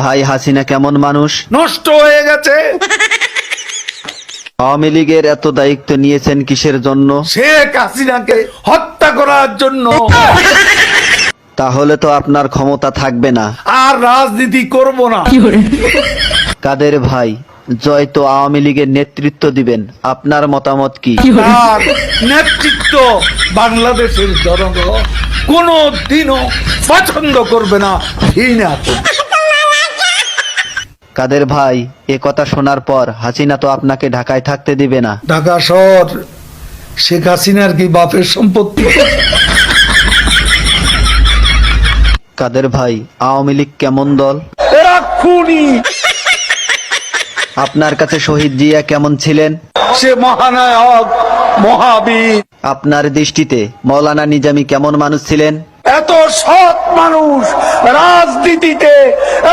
ভাই হাসিনা কেমন মানুষ? নষ্ট হয়ে গেছে। আওয়ামী লীগের এত দায়িত্ব নিয়েছেন কিসের জন্য? শেখ হাসিনাকে হত্যা করার জন্য। তাহলে তো আপনার ক্ষমতা থাকবে না। আর রাজনীতি করব না। কাদের ভাই, জয় তো আওয়ামী লীগের নেতৃত্ব দিবেন, আপনার মতামত কি? তার নেতৃত্ব বাংলাদেশের জনগণ কোনো দিনও পছন্দ করবে না, ঘৃণা করবে। কাদের ভাই, এ কথা শোনার পর হাসিনা তো আপনাকে ঢাকায় থাকতে দিবে না। ঢাকা শহর শেখ হাসিনার কি বাপের সম্পত্তি? কাদের ভাই, আওয়ামী লীগ কেমন দল? এরা খুনি। আপনার কাছে শহীদ জিয়া কেমন ছিলেন? সে মহানায়ক, মহাবীর। আপনার দৃষ্টিতে মৌলানা নিজামী কেমন মানুষ ছিলেন? এত সৎ মানুষ রাজনীতিতে